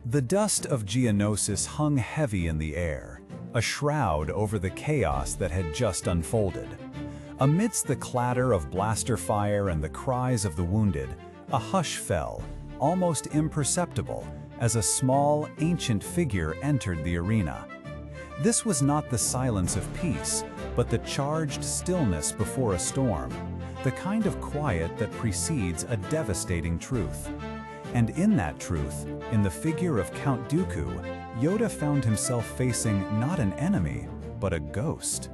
The dust of Geonosis hung heavy in the air, a shroud over the chaos that had just unfolded. Amidst the clatter of blaster fire and the cries of the wounded, a hush fell, almost imperceptible, as a small, ancient figure entered the arena. This was not the silence of peace, but the charged stillness before a storm, the kind of quiet that precedes a devastating truth. And in that truth, in the figure of Count Dooku, Yoda found himself facing not an enemy, but a ghost.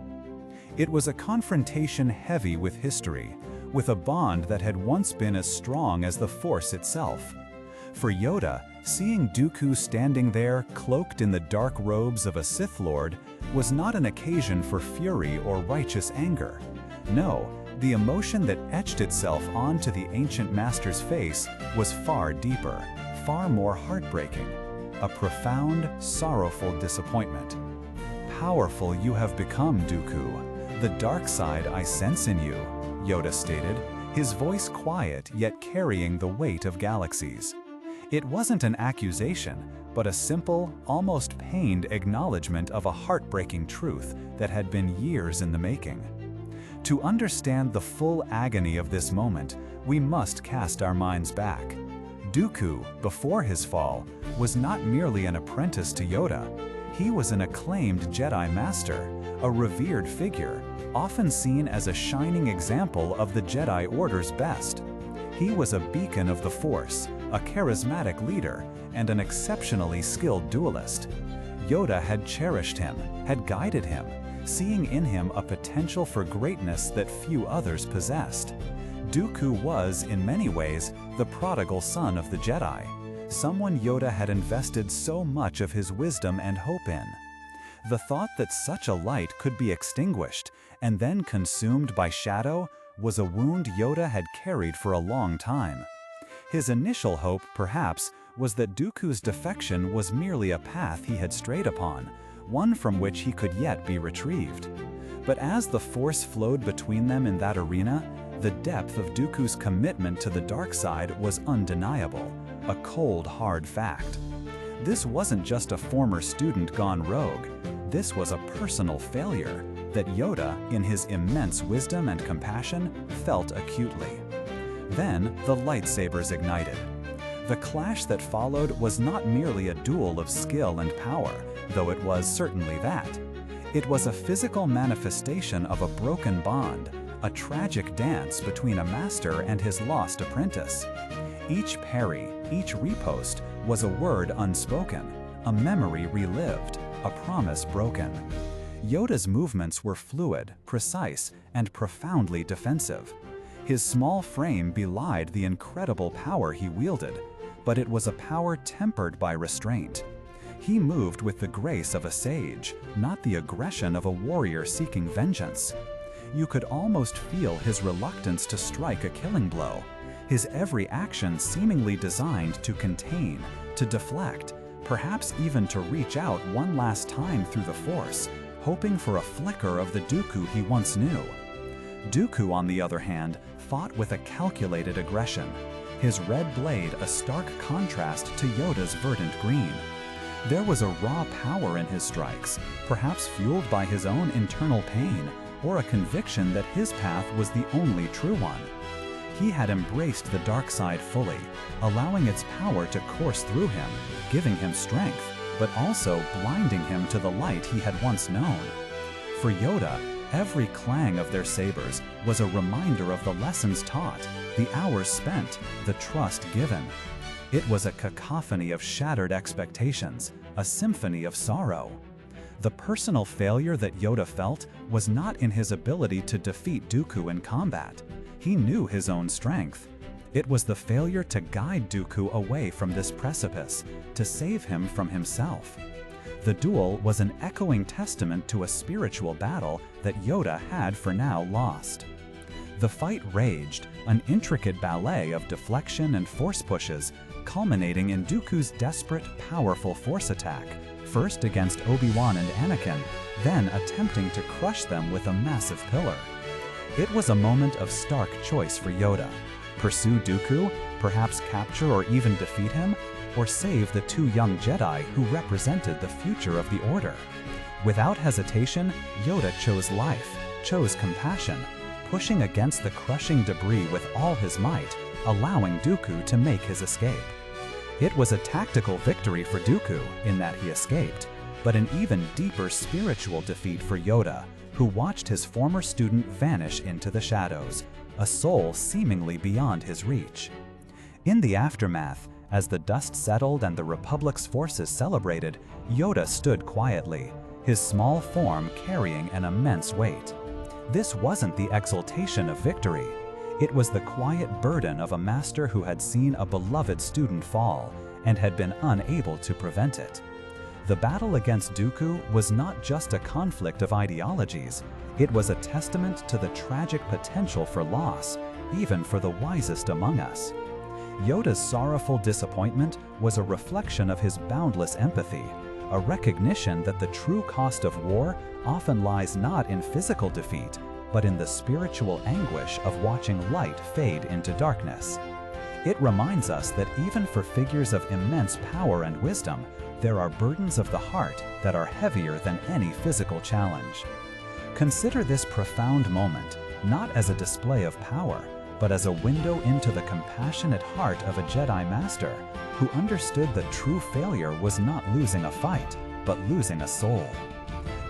It was a confrontation heavy with history, with a bond that had once been as strong as the Force itself. For Yoda, seeing Dooku standing there, cloaked in the dark robes of a Sith Lord, was not an occasion for fury or righteous anger. No, the emotion that etched itself onto the ancient master's face was far deeper, far more heartbreaking, a profound, sorrowful disappointment. "Powerful you have become, Dooku. The dark side I sense in you," Yoda stated, his voice quiet yet carrying the weight of galaxies. It wasn't an accusation, but a simple, almost pained acknowledgement of a heartbreaking truth that had been years in the making. To understand the full agony of this moment, we must cast our minds back. Dooku, before his fall, was not merely an apprentice to Yoda. He was an acclaimed Jedi Master, a revered figure, often seen as a shining example of the Jedi Order's best. He was a beacon of the Force, a charismatic leader, and an exceptionally skilled duelist. Yoda had cherished him, had guided him, seeing in him a potential for greatness that few others possessed. Dooku was, in many ways, the prodigal son of the Jedi, someone Yoda had invested so much of his wisdom and hope in. The thought that such a light could be extinguished and then consumed by shadow was a wound Yoda had carried for a long time. His initial hope, perhaps, was that Dooku's defection was merely a path he had strayed upon, one from which he could yet be retrieved. But as the Force flowed between them in that arena, the depth of Dooku's commitment to the dark side was undeniable, a cold, hard fact. This wasn't just a former student gone rogue. This was a personal failure that Yoda, in his immense wisdom and compassion, felt acutely. Then the lightsabers ignited. The clash that followed was not merely a duel of skill and power, though it was certainly that. It was a physical manifestation of a broken bond, a tragic dance between a master and his lost apprentice. Each parry, each riposte, was a word unspoken, a memory relived, a promise broken. Yoda's movements were fluid, precise, and profoundly defensive. His small frame belied the incredible power he wielded, but it was a power tempered by restraint. He moved with the grace of a sage, not the aggression of a warrior seeking vengeance. You could almost feel his reluctance to strike a killing blow, his every action seemingly designed to contain, to deflect, perhaps even to reach out one last time through the Force, hoping for a flicker of the Dooku he once knew. Dooku, on the other hand, fought with a calculated aggression, his red blade a stark contrast to Yoda's verdant green. There was a raw power in his strikes, perhaps fueled by his own internal pain, or a conviction that his path was the only true one. He had embraced the dark side fully, allowing its power to course through him, giving him strength, but also blinding him to the light he had once known. For Yoda, every clang of their sabers was a reminder of the lessons taught, the hours spent, the trust given. It was a cacophony of shattered expectations, a symphony of sorrow. The personal failure that Yoda felt was not in his ability to defeat Dooku in combat. He knew his own strength. It was the failure to guide Dooku away from this precipice, to save him from himself. The duel was an echoing testament to a spiritual battle that Yoda had for now lost. The fight raged, an intricate ballet of deflection and force pushes, culminating in Dooku's desperate, powerful force attack, first against Obi-Wan and Anakin, then attempting to crush them with a massive pillar. It was a moment of stark choice for Yoda. Pursue Dooku, perhaps capture or even defeat him, or save the two young Jedi who represented the future of the Order? Without hesitation, Yoda chose life, chose compassion, pushing against the crushing debris with all his might, allowing Dooku to make his escape. It was a tactical victory for Dooku in that he escaped, but an even deeper spiritual defeat for Yoda, who watched his former student vanish into the shadows, a soul seemingly beyond his reach. In the aftermath, as the dust settled and the Republic's forces celebrated, Yoda stood quietly, his small form carrying an immense weight. This wasn't the exultation of victory. It was the quiet burden of a master who had seen a beloved student fall and had been unable to prevent it. The battle against Dooku was not just a conflict of ideologies, it was a testament to the tragic potential for loss, even for the wisest among us. Yoda's sorrowful disappointment was a reflection of his boundless empathy, a recognition that the true cost of war often lies not in physical defeat, but in the spiritual anguish of watching light fade into darkness. It reminds us that even for figures of immense power and wisdom, there are burdens of the heart that are heavier than any physical challenge. Consider this profound moment not as a display of power, but as a window into the compassionate heart of a Jedi Master who understood that true failure was not losing a fight, but losing a soul.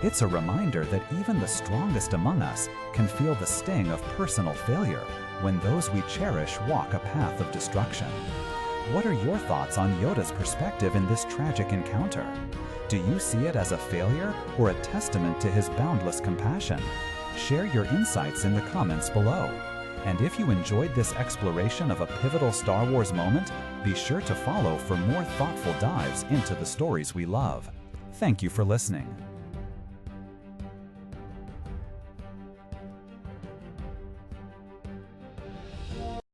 It's a reminder that even the strongest among us can feel the sting of personal failure when those we cherish walk a path of destruction. What are your thoughts on Yoda's perspective in this tragic encounter? Do you see it as a failure or a testament to his boundless compassion? Share your insights in the comments below. And if you enjoyed this exploration of a pivotal Star Wars moment, be sure to follow for more thoughtful dives into the stories we love. Thank you for listening.